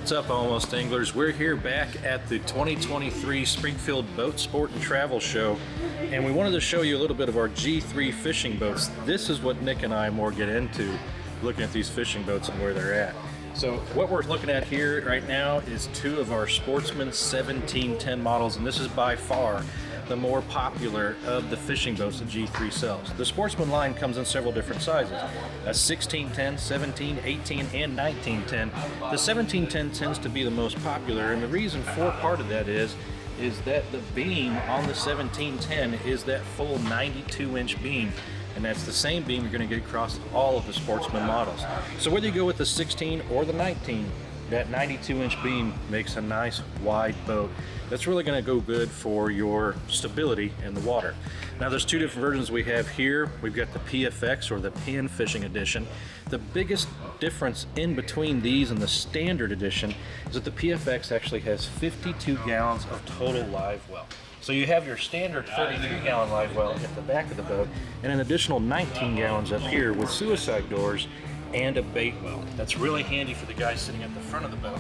What's up, Almost Anglers? We're here back at the 2023 Springfield Boat Sport and Travel Show, and we wanted to show you a little bit of our G3 fishing boats. This is what Nick and I more get into, looking at these fishing boats and where they're at. So what we're looking at here right now is two of our Sportsman 1710 models, and this is by far the more popular of the fishing boats that G3 sells. The Sportsman line comes in several different sizes, a 1610, 17, 18, and 1910. The 1710 tends to be the most popular, and the reason for part of that is that the beam on the 1710 is that full 92-inch beam, and that's the same beam you're going to get across all of the Sportsman models. So whether you go with the 16 or the 19, that 92-inch beam makes a nice wide boat that's really going to go good for your stability in the water. Now there's two different versions we have here. We've got the PFX, or the Pan Fishing Edition. The biggest difference in between these and the standard edition is that the PFX actually has 52 gallons of total live well. So you have your standard 33-gallon live well at the back of the boat and an additional 19 gallons up here with suicide doors and a bait well. That's really handy for the guys sitting at the front of the boat.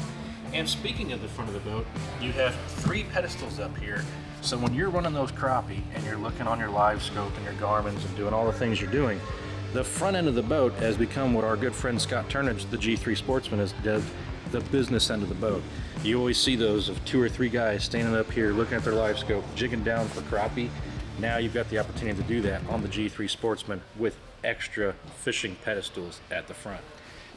And speaking of the front of the boat, you have 3 pedestals up here. So when you're running those crappie and you're looking on your live scope and your Garmin's and doing all the things you're doing, the front end of the boat has become what our good friend Scott Turnage, the G3 Sportsman, has dubbed the business end of the boat. You always see those of 2 or 3 guys standing up here looking at their live scope, jigging down for crappie. Now you've got the opportunity to do that on the G3 Sportsman with extra fishing pedestals at the front.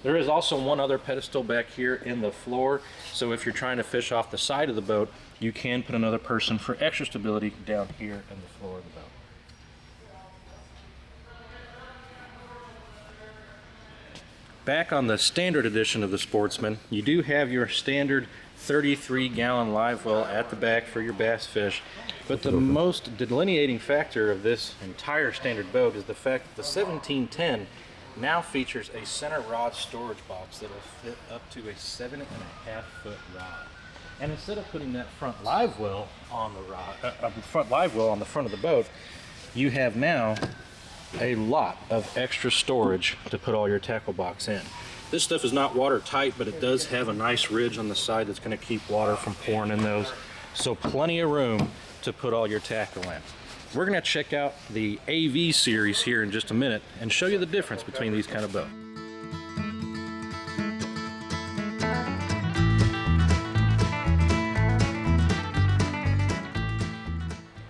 There is also one other pedestal back here in the floor, so if you're trying to fish off the side of the boat, you can put another person for extra stability down here in the floor of the boat. Back on the standard edition of the Sportsman, you do have your standard 33-gallon live well at the back for your bass fish, but the most delineating factor of this entire standard boat is the fact that the 1710 now features a center rod storage box that will fit up to a 7.5-foot rod. And instead of putting that front live well on the on the front of the boat, you have now a lot of extra storage to put all your tackle box in. This stuff is not watertight, but it does have a nice ridge on the side that's going to keep water from pouring in those. So plenty of room to put all your tackle in. We're going to check out the AV series here in just a minute and show you the difference between these kind of boats.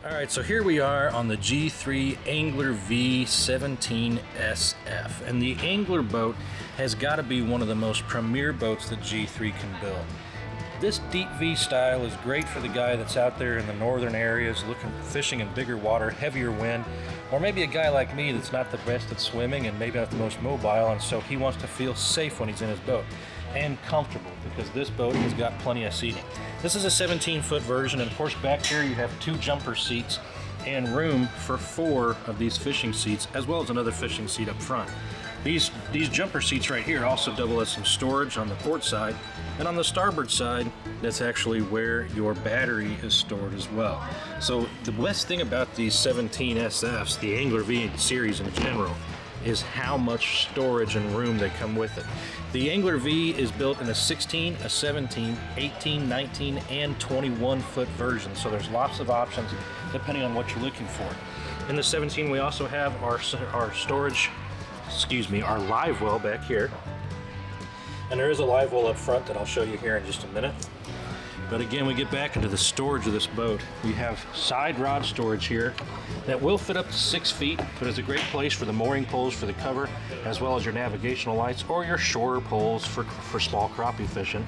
Alright, so here we are on the G3 Angler V17 SF, and the Angler boat has got to be one of the most premier boats that G3 can build. This deep V style is great for the guy that's out there in the northern areas looking fishing in bigger water, heavier wind, or maybe a guy like me that's not the best at swimming and maybe not the most mobile, and so he wants to feel safe when he's in his boat and comfortable, because this boat has got plenty of seating. This is a 17-foot version, and of course back here you have 2 jumper seats and room for 4 of these fishing seats, as well as another fishing seat up front. These jumper seats right here also double as some storage on the port side, and on the starboard side, that's actually where your battery is stored as well. So the best thing about these 17 SFs, the Angler V series in general, is how much storage and room they come with it. The Angler V is built in a 16, a 17, 18, 19, and 21-foot version, so there's lots of options depending on what you're looking for. In the 17, we also have our live well back here. And there is a live well up front that I'll show you here in just a minute. But again, we get back into the storage of this boat. We have side rod storage here that will fit up to 6 feet, but is a great place for the mooring poles for the cover, as well as your navigational lights or your shore poles for small crappie fishing.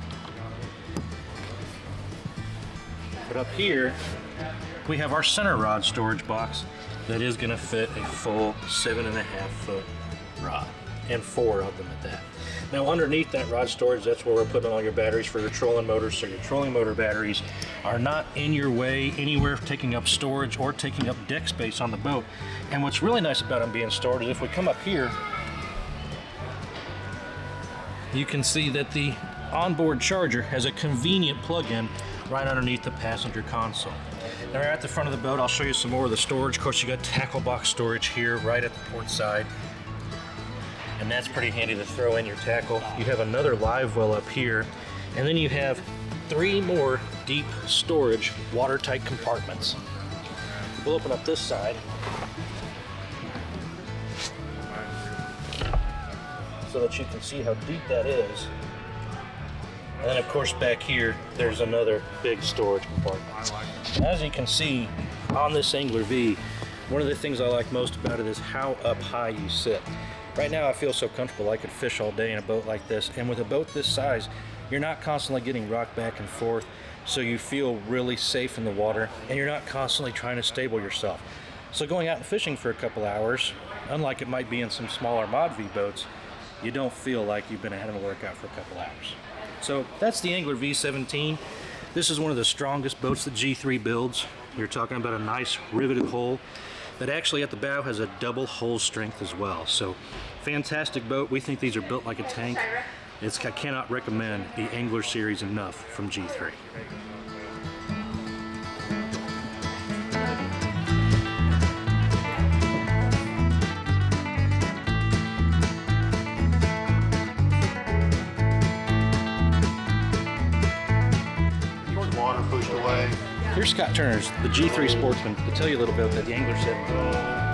But up here, we have our center rod storage box that is going to fit a full 7.5-foot rod, and 4 of them at that. Now underneath that rod storage, that's where we're putting all your batteries for your trolling motors, so your trolling motor batteries are not in your way anywhere, taking up storage or taking up deck space on the boat. And what's really nice about them being stored is if we come up here, you can see that the onboard charger has a convenient plug-in right underneath the passenger console. Now we're at the front of the boat. I'll show you some more of the storage. Of course, you got tackle box storage here right at the port side. and that's pretty handy to throw in your tackle. You have another live well up here, And then you have 3 more deep storage watertight compartments. We'll open up this side. So that you can see how deep that is. And then of course back here, there's another big storage compartment. As you can see on this Angler V, one of the things I like most about it is how up high you sit. Right now I feel so comfortable I could fish all day in a boat like this, and with a boat this size, you're not constantly getting rocked back and forth, so you feel really safe in the water, and you're not constantly trying to stable yourself. So going out and fishing for a couple hours, unlike it might be in some smaller Mod V boats, you don't feel like you've been having a workout for a couple hours. So that's the Angler V17. This is one of the strongest boats that G3 builds. You're talking about a nice riveted hull that actually at the bow has a double hull strength as well. So fantastic boat. We think these are built like a tank. I cannot recommend the Angler series enough from G3. Water pushed away. Here's Scott Turner's, the G3 Sportsman, to tell you a little bit about the Angler 17.